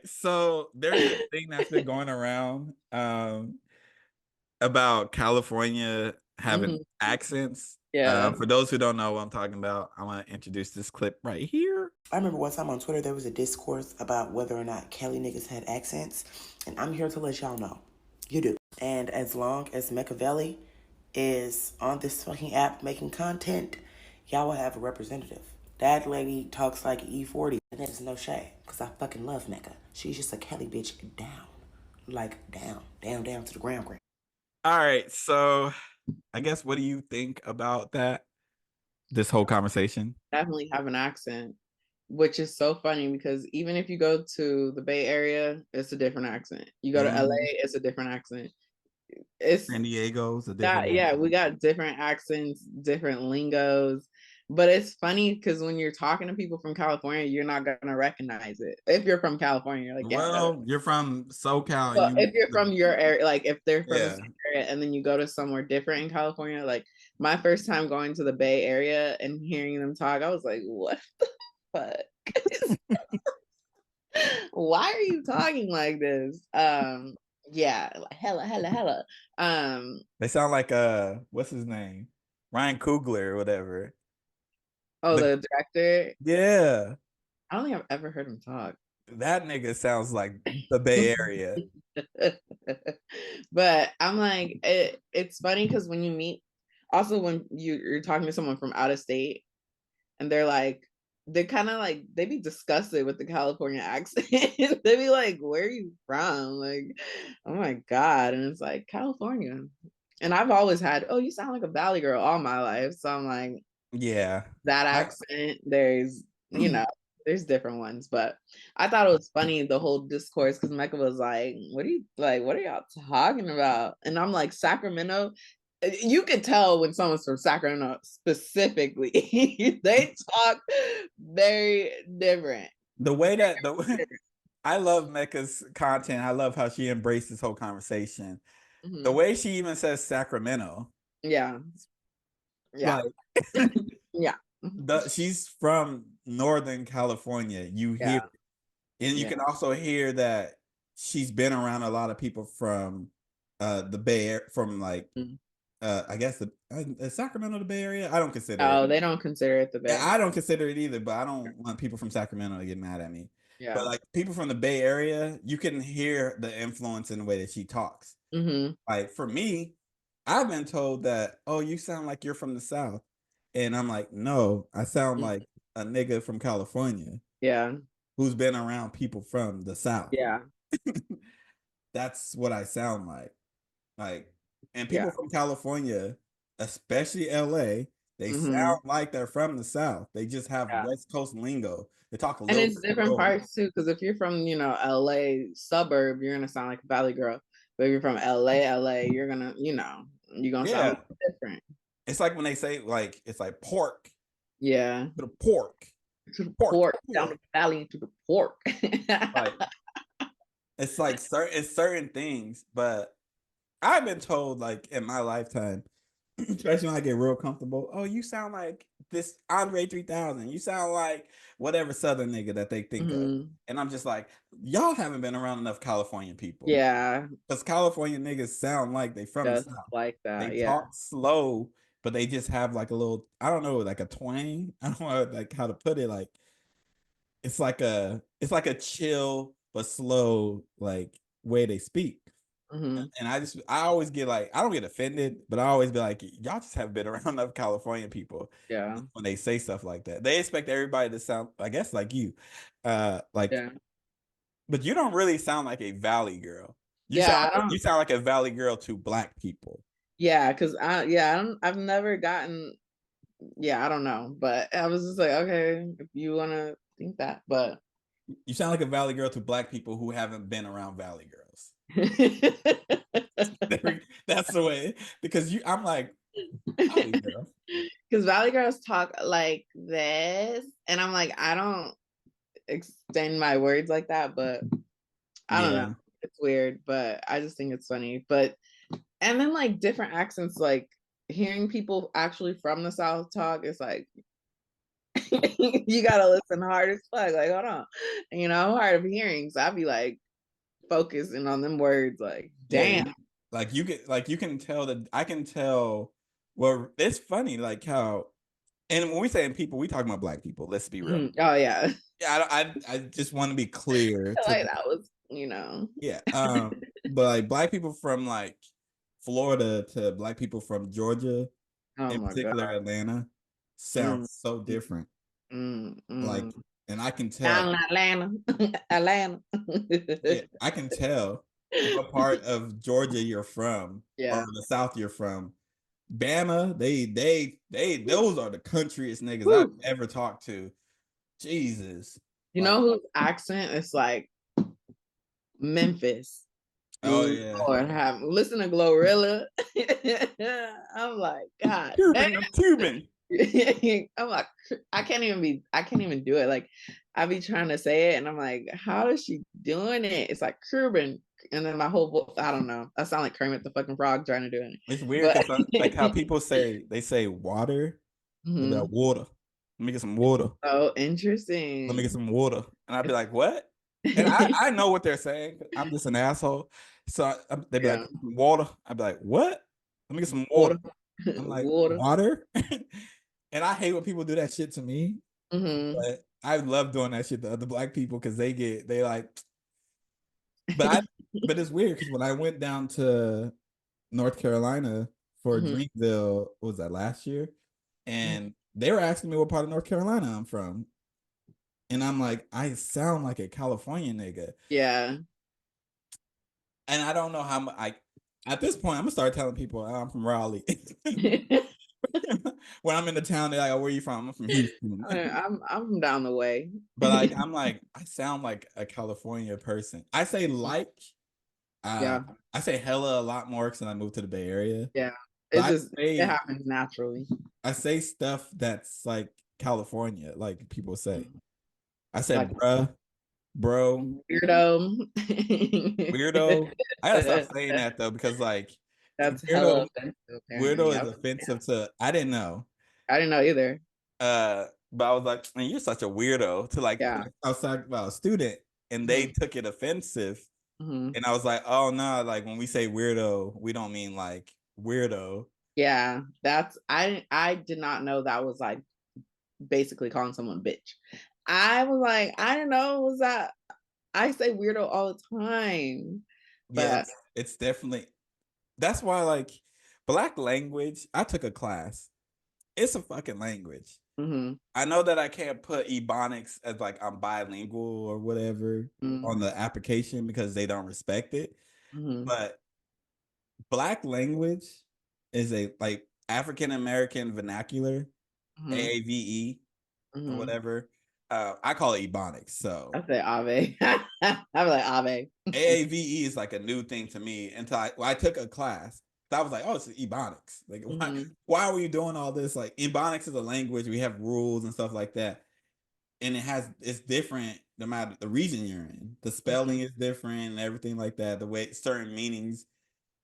So there's this thing that's been going around about California having Hmm. accents. Yeah. For those who don't know what I'm talking about, I want to introduce this clip right here. I remember one time on Twitter there was a discourse about whether or not Cali niggas had accents, and I'm here to let y'all know. You do. And as long as Machiavelli is on this fucking app making content, y'all will have a representative. That lady talks like E40, and that is no shade, because I fucking love Mecca. She's just a Cali bitch down. Like down, down, down to the ground. All right, so I guess what do you think about that? This whole conversation. Definitely have an accent, which is so funny because even if you go to the Bay Area, it's a different accent. You go to LA, Mhm. it's a different accent. It's San Diego's a different that, yeah, we accent. got different accents, different lingos. But it's funny because when you're talking to people from California, you're not gonna recognize it. If you're from California, you're like, yeah, that. Well, you're from SoCal, and But if you're from your area, like if they're from the yeah. same area and then you go to somewhere different in California, like my first time going to the Bay Area and hearing them talk, I was like, what the fuck? Why are you talking like this? Yeah, like hella, hella, hella. They sound like what's his name? Ryan Coogler or whatever. Oh, The the director. yeah, I don't think I've ever heard him talk. that nigga sounds like the Bay Area. But I'm like, it's funny because when you meet, also when you're talking to someone from out of state and they're like, they kind of like, they be disgusted with the California accent. They be like, where are you from? Like, oh my God. And it's like, California. And I've always had, oh, you sound like a Valley girl all my life. So I'm like, Yeah. that I accent, there's, there's different ones. But I thought it was funny, the whole discourse, because Mecca was like, what are y'all talking about? And I'm like, Sacramento, you could tell when someone's from Sacramento specifically. They talk very different. the way that the I love Mecca's content. I love how she embraced this whole conversation. The Hmm. way she even says Sacramento, Yeah. Yeah. like Yeah. she's from Northern California. You hear Yeah. and you Yeah. can also hear that she's been around a lot of people from the Bay Area, from like Mhm. I guess the is Sacramento the Bay Area? I don't consider it. Oh, they don't consider it the Yeah, Bay. I don't consider it either, but I don't want people from Sacramento to get mad at me. But Yeah. like people from the Bay Area, you can hear the influence in the way that she talks. Hmm. Like for me, I've been told that, oh, you sound like you're from the South. And I'm like, no, I sound like a nigga from California Yeah. who's been around people from the South. Yeah. That's what I sound like. Like, and Yeah. people from California, especially LA, they Hmm. sound like they're from the South. They just have Yeah. West Coast lingo. They talk a And little it's bit different slower. parts too, because if you're from, LA suburb, you're gonna sound like a Valley girl. But if you're from LA, you're gonna, you're gonna sound a Yeah. little different. It's like when they say like it's like pork Yeah. to the pork. To the Pork to pork, the down pork. the valley into the pork. Like it's like certain things, but I've been told like in my lifetime, especially when I get real comfortable, oh, you sound like this Andre 3000. You sound like whatever Southern nigga that they think of. Hmm. And I'm just like, y'all haven't been around enough California people. Yeah, Because California niggas sound like they from the just South. like They that. Yeah. talk slow, but they just have like a little, I don't know, like a twang. I don't know like how to put it. Like it's like a chill but slow like way they speak. Hmm. And I always get like I don't get offended, but I always be like, y'all just haven't been around enough California people Yeah. when they say stuff like that. They expect everybody to sound, I guess, like you. Like, Yeah. but you don't really sound like a valley girl. You sound Yeah. I you don't. sound like a valley girl to black people. Yeah, because I've never gotten. Yeah, I don't know, but I was just like, okay, if you want to think that, but. You sound like a valley girl to black people who haven't been around valley girls. That's the way because I'm like valley girl. Because Valley Girls talk like this, and I'm like, I don't extend my words like that, but I don't know. Yeah. It's weird, but I just think it's funny. But and then like different accents, like hearing people actually from the South talk is like You gotta listen hard as fuck. Like, hold on. You know, I'm hard of hearing. So I'd be like focusing on them words, like, damn. Yeah, like you can tell that I can tell. Well, it's funny, like how, and when we say people, we talking about Black people. Let's be real. Oh yeah. Yeah, I just want to be clear to Like that was, you know. yeah. But like Black people from like Florida to Black people from Georgia, Oh in my god. particular Atlanta, Mm, sounds so different. Like, mm. and I can tell. Down in Atlanta. Atlanta. Yeah, I can tell what part of Georgia you're from, or Yeah. the South you're from. Bama, those are the countryest niggas I've Woo. ever talked to. Jesus. You Like, know whose accent is like Memphis? oh yeah. Lord have listen to Glorilla. I'm like, God damn. I'm Cuban. I'm like, I can't even do it. Like, I be trying to say it, and I'm like, how is she doing it? It's like Cuban, and then my whole voice, I don't know. I sound like Kermit the fucking Frog trying to do it. It's weird But because like how people they say water. They'll be like, water. Let me get some water. Oh, Let me get interesting. some water. And I'd be like, what? And I know what they're saying. I'm just an asshole. So they'd be like, Yeah. water. I'd be like, what? Let me get some water. I'm like, Water. water? And I hate when people do that shit to me. But I love doing that shit to other Black people because they like, but it's weird because when I went down to North Carolina for Dreamville, what was that, last year? And they were asking me what part of North Carolina I'm from. And I'm like, I sound like a California nigga. Yeah. And I don't know how at this point, I'm gonna start telling people I'm from Raleigh. When I'm in the town, they're like, oh, where are you from? I'm from Houston. I'm from down the way. But like, I'm like, I sound like a California person. I say Yeah. I say hella a lot more because I moved to the Bay Area. Yeah. It happens naturally. I say stuff that's like California, like people say. I said, Like, bruh, bro, weirdo. I gotta stop saying that though, because like That's hella offensive. weirdo Apparently. is offensive to. I didn't know. I didn't know either. But I was like, man, you're such a weirdo to like. Yeah. I was talking about a student, and they took it offensive, and I was like, oh no, like when we say weirdo, we don't mean like weirdo. Yeah, I did not know that was like basically calling someone bitch. I was like, I didn't know it was that. I say weirdo all the time. But Yeah, it's definitely. That's why like Black language. I took a class. It's a fucking language. I know that I can't put Ebonics as like I'm bilingual or whatever on the application because they don't respect it. But Black language is a like African American vernacular, AAVE or whatever. I call it Ebonics. So I say Ave. I'm like Ave. AAVE is like a new thing to me until I took a class. So I was like, oh, it's Ebonics. Like, why were you doing all this? Like, Ebonics is a language. We have rules and stuff like that. And it's different no matter the region you're in. The spelling is different and everything like that. The way certain meanings.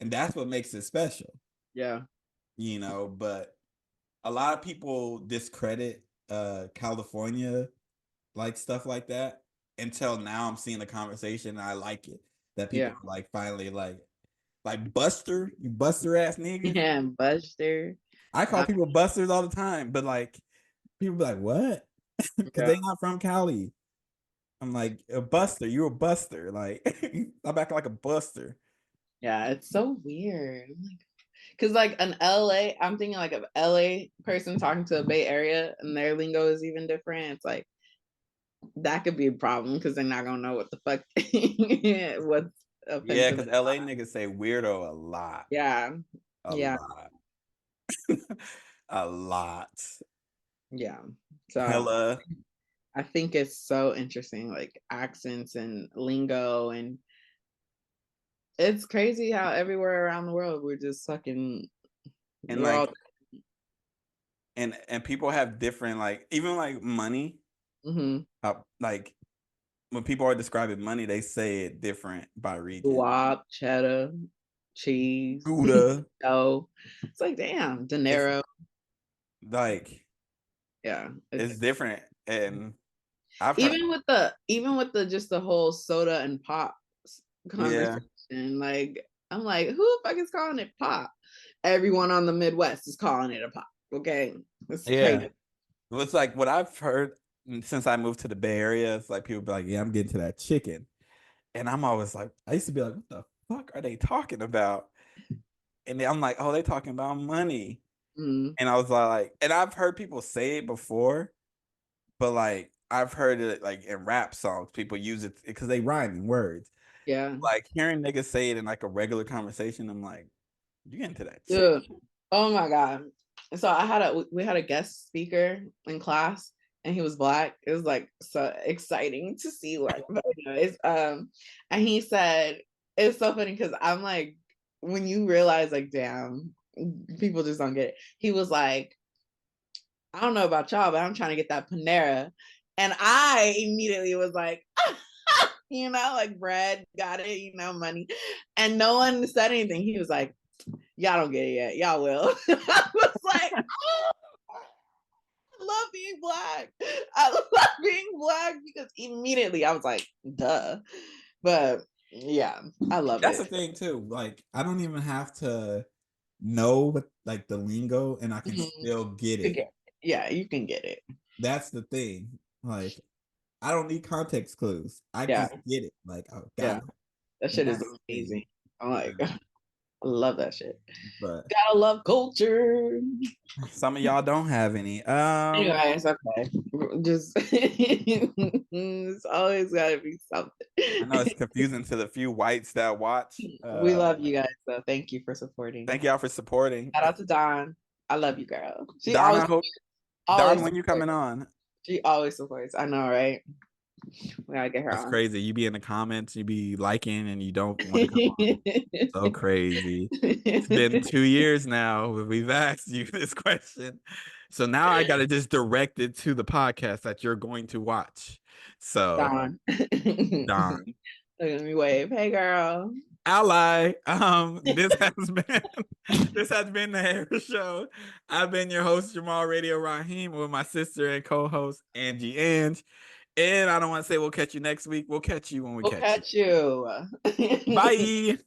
And that's what makes it special. Yeah. You know, but a lot of people discredit California, like stuff like that. Until now I'm seeing the conversation and I like it. That people are like finally like Buster, you Buster ass nigga. Yeah, Buster. I call people Busters all the time, but like people be like, what? Because they not from Cali. I'm like, a Buster, you a Buster. Like I'm acting like a Buster. Yeah, it's so weird. Because like an LA, I'm thinking like an LA person talking to a Bay Area and their lingo is even different. It's like that could be a problem because they're not gonna know what the fuck what's offensive. Yeah, because LA niggas say weirdo a lot. Yeah. A lot. A lot. Yeah. So hella. I think it's so interesting, like accents and lingo, and it's crazy how everywhere around the world we're just fucking and like and people have different like even like money. Like when people are describing money, they say it different by region. Guap, cheddar, cheese, Gouda. oh, it's like damn, dinero. Like Yeah. It's different. And I've heard, even with the just the whole soda and pop conversation, like I'm like, who the fuck is calling it pop? Everyone on the Midwest is calling it a pop. Okay. It's crazy. It's like what I've heard since I moved to the Bay Area. It's like people be like, yeah, I'm getting to that chicken. And I'm always like, I used to be like, what the fuck are they talking about? And then I'm like, oh, they talking about money. Mm. And I was like, and I've heard people say it before, but like I've heard it like in rap songs, people use it because they rhyme in words. Yeah. Like hearing niggas say it in like a regular conversation, I'm like, you get into that Dude. chicken. Oh my God. So we had a guest speaker in class and he was Black. It was like so exciting to see, like, but anyways, and he said, it's so funny because I'm like, when you realize like, damn, people just don't get it. He was like, I don't know about y'all, but I'm trying to get that Panera. And I immediately was like, like bread, got it, money. And no one said anything. He was like, y'all don't get it yet. Y'all will. I was like, oh, I love being Black. I love being Black because immediately I was like, duh. But yeah, I love That's it. the thing too. Like I don't even have to know what like the lingo and I can still get it. Yeah, you can get it. That's the thing. Like I don't need context clues. I just get it. Like, oh, got it. That shit is amazing. I'm like, I love that shit. But gotta love culture. Some of y'all don't have any. Anyways, okay. Just it's always gotta be something. I know it's confusing to the few whites that watch. We love you guys, though. Thank you for supporting. Thank y'all for supporting. Shout out to Dawn. I love you, girl. She Dawn, always, I hope always Dawn, when you coming on? She always supports. I know, right? We gotta get her That's on. crazy. You be in the comments, you be liking, and you don't want to come on. So crazy. It's been 2 years now. We've asked you this question. So now I got to just direct it to the podcast that you're going to watch. So, Dawn. Dawn. Look at me wave. Hey, girl. Ally. This has been the Harris Show. I've been your host, Jamal Radio Raheem, with my sister and co-host, Angie Ang. And I don't want to say we'll catch you next week. We'll catch you when we catch you. Bye. Bye.